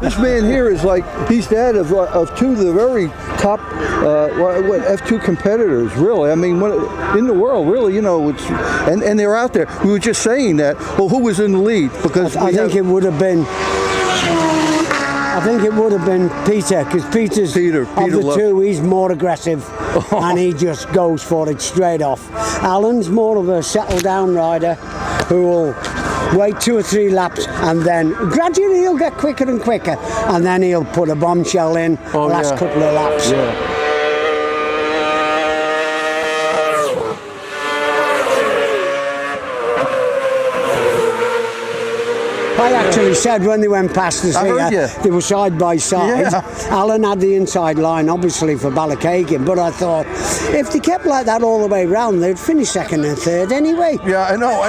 This man here is like, he's dad of two of the very top F2 competitors, really. I mean, in the world, really, you know, and they're out there. We were just saying that, well, who was in the lead? Because I think it would have been Peter, because Peter's Peter of the two, he's more aggressive and he just goes for it straight off. Alan's more of a settle down rider who will wait 2 or 3 laps and then gradually he'll get quicker and quicker and then he'll put a bombshell in the last couple of laps. Yeah. I actually said when they went past us here, they were side by side. Yeah. Alan had the inside line, obviously, for Ballachagan, but I thought if they kept like that all the way round, they'd finish second and third anyway. Yeah, I know.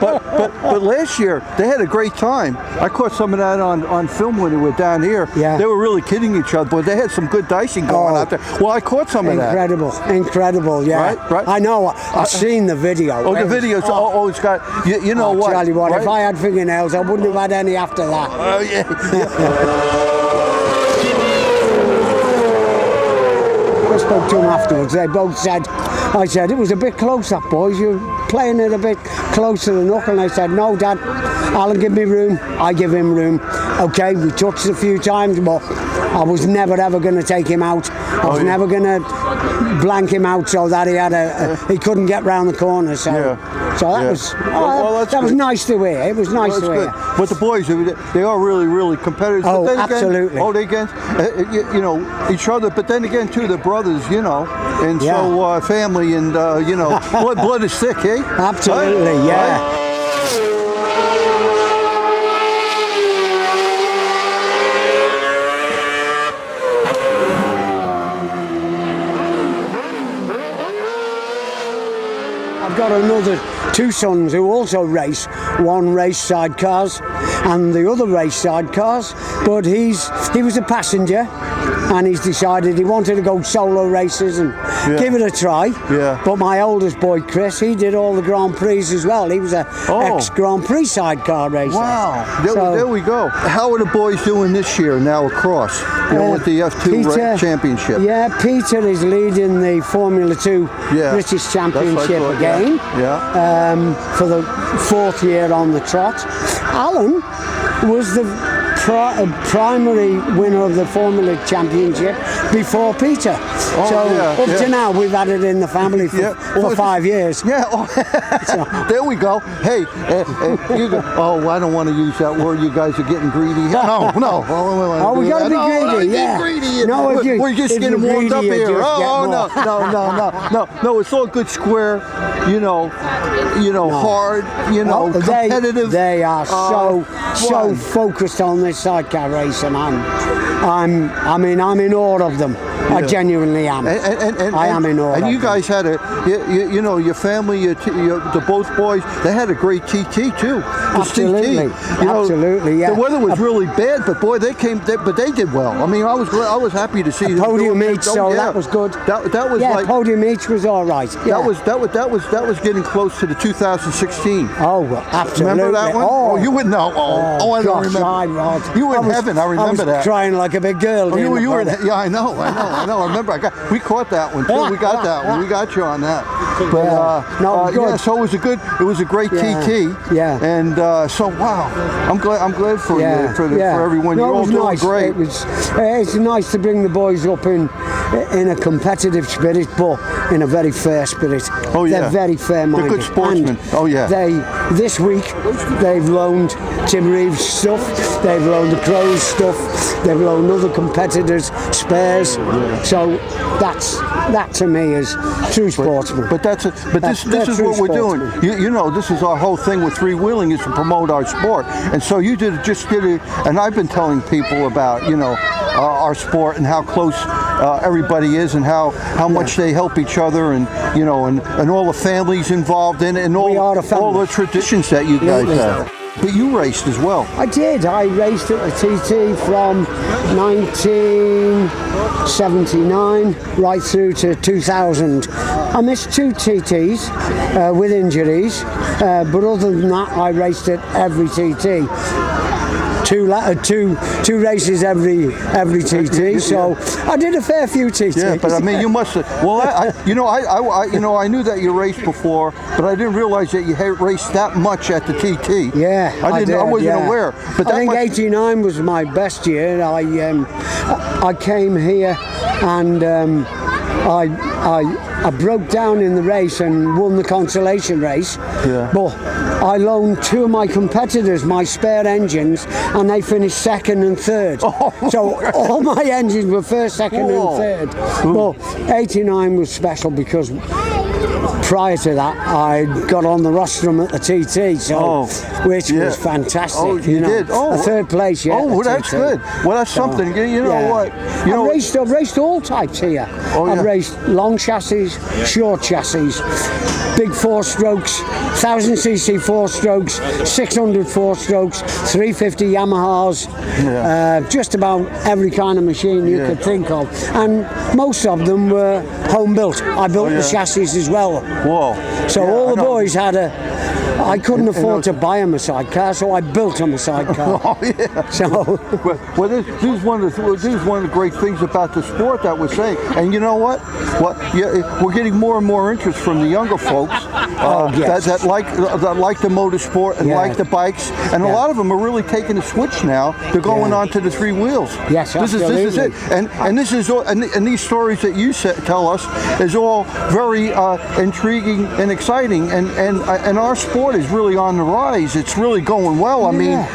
But last year, they had a great time. I caught some of that on film when they were down here. Yeah. They were really kidding each other, but they had some good dicing going out there. Well, I caught some of that. Incredible, yeah. Right? I know, I've seen the video. Oh, the video's it's got, you know what? Tell you what, right? If I had fingernails, I wouldn't have had any after that. Oh, yeah. I spoke to them afterwards. They both said, I said, it was a bit close up, boys. You're playing it a bit closer than knuckle. And they said, no, Dad, Alan give me room. I give him room. Okay, we touched a few times, but I was never ever going to take him out. I was never going to blank him out so that he couldn't get round the corner. So that was that was nice to hear. It was nice to hear. But the boys, they are really, really competitive. Oh, but then absolutely. Again, they against you know, each other. But then again, too, the brothers, you know, and so family, and you know, blood is thick, eh? Absolutely, right? yeah. Right? I've got another 2 sons who also race. One raced sidecars and the other raced sidecars, but he was a passenger and he's decided he wanted to go solo races and give it a try. Yeah. But my oldest boy, Chris, he did all the Grand Prix as well. He was a ex-Grand Prix sidecar racer. Wow, there we go. How are the boys doing this year now across, you know, with the F2 Championship? Yeah, Peter is leading the Formula 2 British Championship again for the 4th year on the trot. Alan was the primary winner of the Formula Championship before Peter. Up to now we've had it in the family for 5 years. There we go. Hey, you go. Oh, I don't want to use that word. You guys are getting greedy. No. We got to be greedy. Yeah. Greedy. No, we're just getting warmed up here. No. It's all good, square. You know, hard. You know, competitive. They are so focused on this sidecar race, and I'm in awe of them. I genuinely am. I am in awe. And you guys had you know, your family, the both boys, they had a great TT too. Absolutely. Absolutely. The weather was really bad, but boy, they did well. I mean, I was happy to see podium each, so that was good. That was like podium each was all right. That was getting close to the 2016. Oh, well, absolutely. Remember that one? Oh, you would know. I don't remember. You were in heaven. I remember that. Crying like a big girl. You were. Yeah, I know. I remember. We caught that one too. We got that one. We got you on that. But so it was a great TT. Yeah. And so wow, I'm glad for you, for everyone. You're all doing great. It's nice to bring the boys up in a competitive spirit, but in a very fair spirit. Oh yeah. They're very fair-minded. They're good sportsmen. This week they've loaned Tim Reeves' stuff. They've loaned the Crows' stuff. They've loaned other competitors' spares. So that to me is true sportsmen. But this is what we're doing. You know, this is our whole thing with three-wheeling, is to promote our sport. And so you just did it. And I've been telling people about, you know, our sport and how close everybody is, and how much they help each other, and you know, and all the families involved in it, and all the traditions that you guys have. But you raced as well. I did. I raced at the TT from 1979 right through to 2000. I missed 2 TTs with injuries, but other than that, I raced at every TT. two races every TT. So I did a fair few TTs. Yeah, but I mean, you must have. Well, I knew that you raced before, but I didn't realize that you had raced that much at the TT. Yeah, I wasn't aware. But I think '89 was my best year. I came here and I broke down in the race and won the consolation race. Yeah. But I loaned two of my competitors my spare engines, and they finished second and third. So all my engines were first, second, and third. But '89 was special because prior to that, I got on the rostrum at the TT, which was fantastic. Oh, you did? A third place, yeah. Oh, well, that's good. Well, that's something. You know what? I've raced all types here. I've raced long chassis, short chassis, big 4-strokes, 1000cc 4-strokes, 600 4-strokes, 350 Yamahas, just about every kind of machine you could think of. And most of them were home built. I built the chassis as well. Whoa. So all the boys had I couldn't afford to buy them a sidecar, so I built them a sidecar. Oh, yeah. So, well, this is one of the great things about the sport that we're saying. And you know what? We're getting more and more interest from the younger folks that like the motorsport and like the bikes. And a lot of them are really taking a switch now. They're going on to the 3 wheels. Yes, absolutely. This is it. And this is all, and these stories that you tell us is all very intriguing and exciting. And our sport is really on the rise. It's really going well. I mean,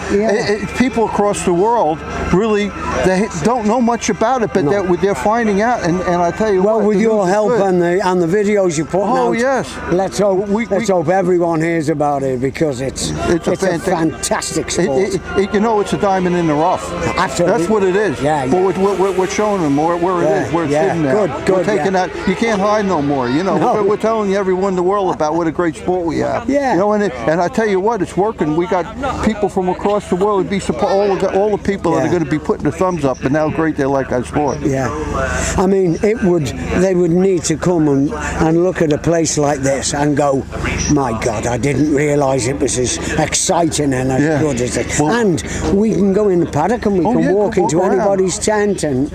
people across the world really they don't know much about it, but they're finding out. And I tell you what, with your help and the videos you put out. Oh yes. Let's hope everyone hears about it, because it's a fantastic sport. It's a diamond in the rough. Absolutely. That's what it is. Yeah. But we're showing them where it is, where it's hidden now. Good. We're taking that. You can't hide no more. We're telling everyone in the world about what a great sport we have. Yeah. And I tell you what, it's working. We got people from across the world. Be all the people that are going to be putting the thumbs up and how great they like our sport. Yeah. I mean, they would need to come and look at a place like this and go, my God, I didn't realise it was as exciting and as good as it. And we can go in the paddock and we can walk into anybody's tent and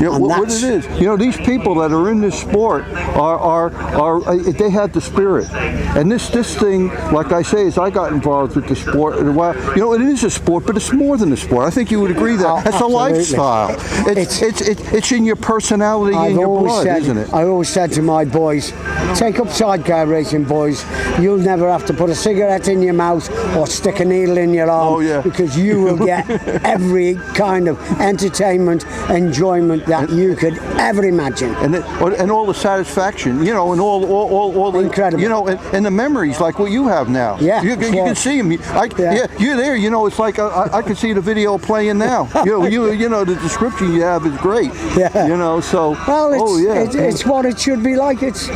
what it is. These people that are in this sport are they have the spirit. And this thing, like I say, as I got involved with the sport in a while, it is a sport, but it's more than a sport. I think you would agree that it's a lifestyle. It's in your personality and your blood, isn't it? I always said to my boys, take up sidecar racing, boys. You'll never have to put a cigarette in your mouth or stick a needle in your arm, because you will get every kind of entertainment, enjoyment that you could ever imagine. And all the satisfaction, and all the incredible, and the memories like what you have now. Yeah, you can see them. You're there. It's like I can see the video playing now. The description you have is great. Yeah. So. Well, it's what it should be like. It's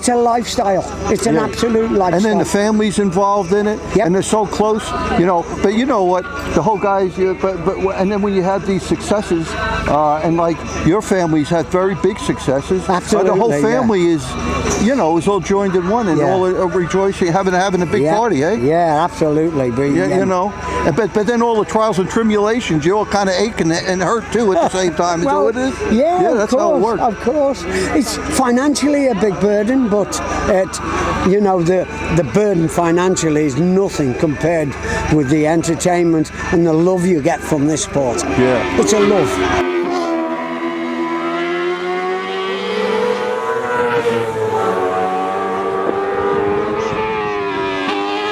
a lifestyle. It's an absolute lifestyle. And then the family's involved in it, and they're so close. But you know what? The whole guys. And then when you have these successes, and like your family's had very big successes. Absolutely. The whole family is all joined in one and all rejoicing, having a big party, eh? Yeah, absolutely. But then all the trials and tremulations, you all kind of ache and hurt too at the same time. Is that what it is? Yeah, that's how it works. Of course, it's financially a big burden, but the burden financially is nothing compared with the entertainment and the love you get from this sport. Yeah, it's a love.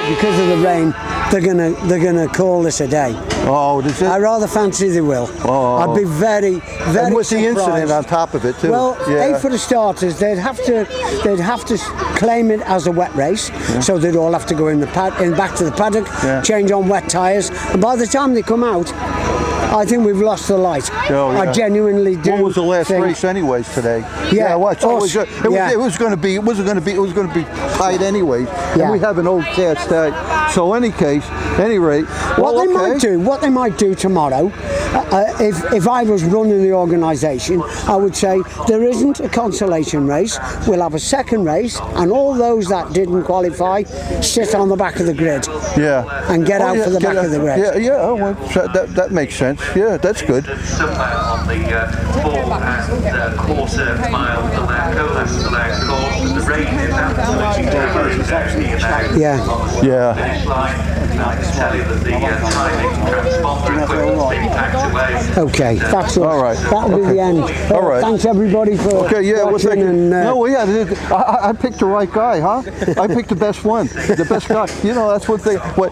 Because of the rain, they're gonna call this a day. Oh, does it? I rather fancy they will. Oh. I'd be very, very And with the surprised. incident on top of it too. Well, for the starters, they'd have to claim it as a wet race, so they'd all have to go in back to the paddock, change on wet tyres, and by the time they come out, I think we've lost the light. Oh, yeah. I genuinely do. What was the last think, race, anyways, today? Yeah, what? us, It was going to be. It was going to be tight, anyways. Yeah. And we have an old cat tag. So, any rate, What they might do tomorrow, if I was running the organisation, I would say there isn't a consolation race. We'll have a second race, and all those that didn't qualify sit on the back of the grid. Yeah. And get out for the back of the grid. Yeah. Oh, well, that makes sense. Yeah, that's good. Somewhere on the 4.25 mile allowed course, the rain is absolutely towering down here now. Yeah. Yeah. Finish line. I can tell you that the timing transponder equipment's being packed away. Okay, that's all right. That'll be the end. All right. Thanks everybody for watching. And, I picked the right guy, huh? I picked the best one, the best guy. You know, that's one thing. But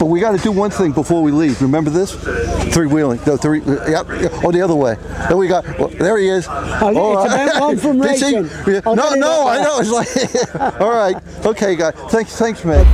we got to do one thing before we leave. Remember this? Three-wheeling. No, three. Yep. Oh, the other way. Then we got. Well, there he is. It's about one from racing. No, I know. It's like. All right. Okay, guys. Thanks, man.